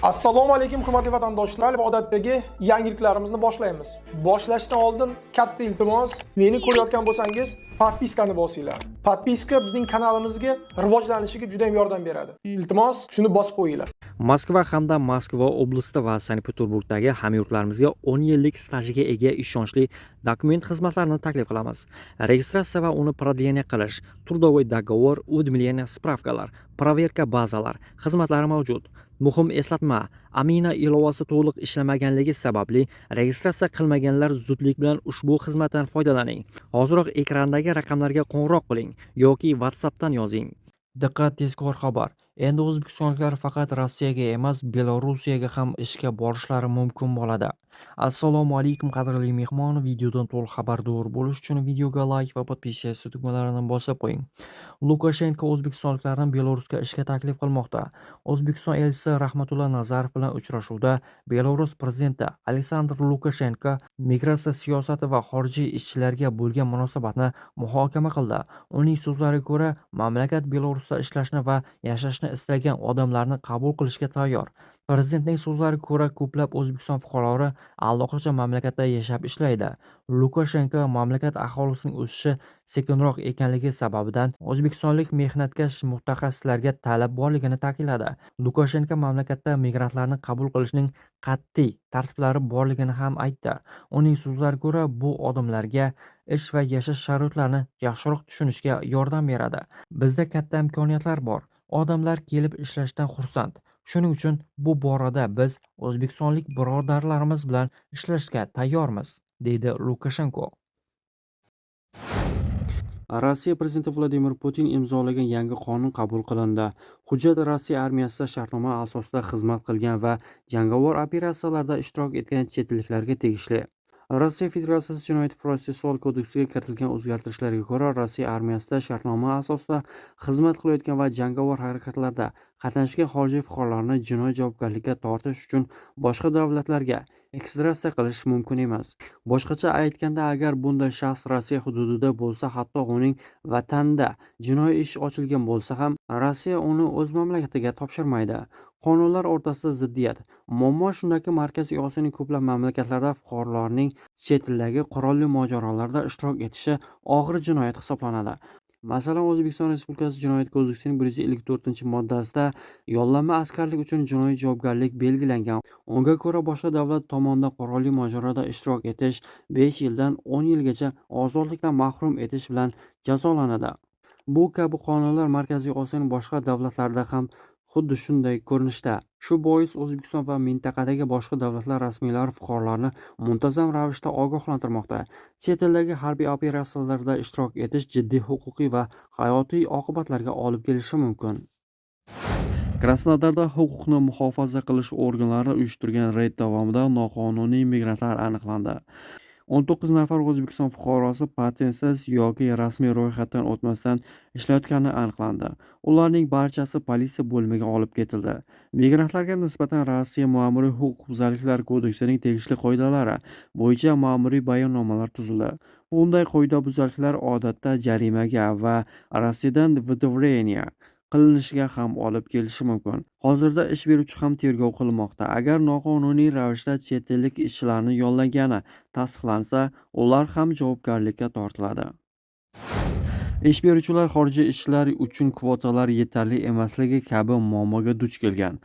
Assalomu alaykum hurmatli vatandoshlar va odatdagi yangiliklarimizni boshlaymiz. Boshlashdan oldin katta iltimos, meni ko'rayotgan bo'lsangiz, podpiskani bosinglar. Podpiska bizning kanalimizga rivojlanishiga juda ham yordam beradi. Iltimos, shuni bosib qo'yinglar. Moskva hamda Moskva oblasti va Sankt-Peterburgdagi hamyurtlarimizga 10 yillik stajiga ega ishonchli dokument xizmatlarini taklif qilamiz. Registratsiya va uni продление qilish, трудовой договор, уведомление, spravkalar, проверка bazalar xizmatlari mavjud. Muhim eslatma, Amina ilovasi to'liq ishlamaganligi sababli registratsiya qilmaganlar zudlik bilan ushbu xizmatdan foydalaning. Hoziroq ekrandagi raqamlarga qo'ng'iroq qiling yoki WhatsAppdan yozing. Diqqat, tezkor xabar. Endi o'zbekistonliklar faqat Rossiyaga emas, Belorusiyaga ham ishga borishlari mumkin bo'ladi. Assalomu alaykum qadrli mehmon, videodan to'liq xabardor bo'lish uchun videoga like va podpisatsiya tugmalarini bosib qo'ying. Lukashenko o'zbekistonliklarni Belarusga ishga taklif qilmoqda. O'zbekiston elchisi Rahmatullo Nazarov bilan uchrashuvda Belarus prezidenti Aleksandr Lukashenko migratsiya siyosati va xorijiy ishchilarga bo'lgan munosabatni muhokama qildi. Uning so'zlariga ko'ra, mamlakat Belarusda ishlashni va yashashni istagan odamlarni qabul qilishga tayyor. Prezidentning so'zlariga ko'ra, ko'plab O'zbekiston fuqarolari allaqachon mamlakatda yashab ishlaydi. Lukashenko mamlakat aholisining o'sishi sekinroq ekanligi sababidan o'zbekistonlik mehnatkash mutaxassislarga talab borligini ta'kidladi. Lukashenko mamlakatda migrantlarni qabul qilishning qat'iy tartiblari borligini ham aytdi. Uning so'zlariga ko'ra, bu odamlarga ish va yashash sharoitlarini yaxshiroq tushunishga yordam beradi. Bizda katta imkoniyatlar bor. Odamlar kelib ishlashdan xursand. Shuning uchun bu borada biz o'zbekistonlik birodarlarimiz bilan ishlashga tayyormiz, deydi Lukashenko. Rossiya prezidenti Vladimir Putin imzolagan yangi qonun qabul qilindi. Hujjat Rossiya armiyasida shartnoma asosida xizmat qilgan va jangovar operatsiyalarda ishtirok etgan chet elliklarga tegishli. Rossiya Federatsiyasi Jinoyat protsessual kodeksiga kiritilgan o'zgartirishlarga ko'ra, Rossiya armiyasida shartnoma asosida xizmat qilayotgan va jangovar harakatlarda qatnashgan xorijiy fuqarolarni jinoiy javobgarlikka tortish uchun boshqa davlatlarga ekstraditsiya qilish mumkin emas. Boshqacha aytganda, agar bunday shaxs Rossiya hududida bo'lsa, hatto uning vatanida jinoiy ish ochilgan bo'lsa ham, Rossiya uni o'z mamlakatiga topshirmaydi. Qonunlar o'rtasida ziddiyat. Muammo shundaki, Markaziy Osiyoning ko'plab mamlakatlarida fuqarolarning chet eldagi qurolli mojarolarda ishtirok etishi og'ir jinoyat hisoblanadi. Masalan, O'zbekiston Respublikasi Jinoyat kodeksining 154-moddasida yollanma askarlik uchun jinoiy javobgarlik belgilangan. Unga ko'ra, boshqa davlat tomonidan qurolli mojaroda ishtirok etish 5 yildan 10 yilgacha ozodlikdan mahrum etish bilan jazolanadi. Bu kabi qonunlar Markaziy Osiyoning boshqa davlatlarida ham xuddi shunday ko'rinishda. Shu bois O'zbekiston va mintaqadagi boshqa davlatlar rasmiylari fuqarolarni muntazam ravishda ogohlantirmoqda. Chet eldagi harbiy operatsiyalarda ishtirok etish jiddiy huquqiy va hayotiy oqibatlarga olib kelishi mumkin. Krasnodarda huquqni muhofaza qilish organlari uyushtirgan reyd davomida noqonuniy migrantlar aniqlandi. 19 nafar O'zbekiston fuqarosi patentsiz yoki rasmiy ro'yxatdan o'tmasdan ishlayotgani aniqlandi. Ularning barchasi politsiya bo'limiga olib ketildi. Migrantlarga nisbatan Rossiya ma'muriy huquqbuzarliklar kodeksining tegishli qoidalari bo'yicha ma'muriy bayonnomalar tuzildi. Bunday qoidabuzarliklar odatda jarimaga va Rossiyadan выдворение qilinishiga ham olib kelishi mumkin. Hozirda ish beruvchi ham tergov qilmoqda. Agar noqonuniy ravishda chet ellik ishchilarni yollagani tasdiqlansa, ular ham javobgarlikka tortiladi. Ish beruvchilar xorijiy ishchilar uchun kvotalar yetarli emasligi kabi muammoga duch kelgan.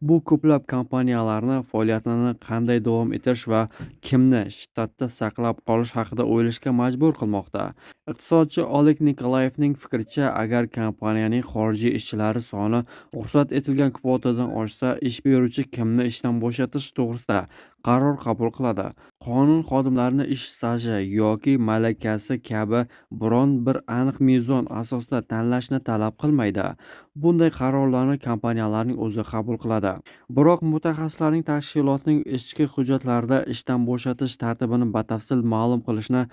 Bu ko'plab kompaniyalarni faoliyatini qanday davom ettirish va kimni shtatda saqlab qolish haqida o'ylashga majbur qilmoqda. Iqtisodchi Oleg Nikolayevning fikricha, agar kompaniyaning xorijiy ishchilari soni ruxsat etilgan kvotadan oshsa, ish beruvchi kimni ishdan bo'shatish to'g'risida qaror qabul qiladi. Qonun xodimlarni ish staji yoki malakasi kabi biron bir aniq mezon asosida tanlashni talab qilmaydi. Bunday qarorlarni kompaniyalarning o'zi qabul qiladi. Biroq mutaxassislarning tashkilotning ichki hujjatlarida ishdan bo'shatish tartibini batafsil ma'lum qilishni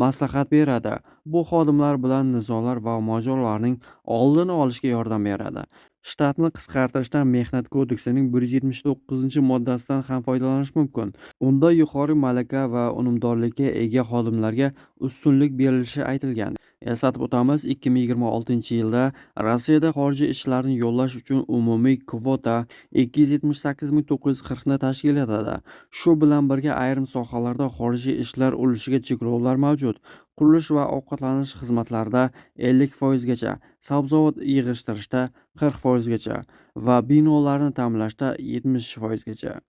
maslahat beradi. Bu xodimlar bilan nizolar va mojarolarning oldini olishga yordam beradi. Shtatni qisqartirishdan Mehnat kodeksining 179-moddasidan ham foydalanish mumkin. Unda yuqori malaka va unumdorlikka ega xodimlarga ustunlik berilishi aytilgan. Eslatib o'tamiz, 2026-yilda Rossiyada xorijiy ishlarni yollash uchun umumiy kvota 278.940 ni tashkil etadi. Shu bilan birga ayrim sohalarda xorijiy ishlar ulushiga cheklovlar mavjud. Qurilish va ovqatlanish xizmatlarida 50% gacha, sabzavot yig'ishtirishda 40% gacha va binolarni ta'mirlashda 70% gacha.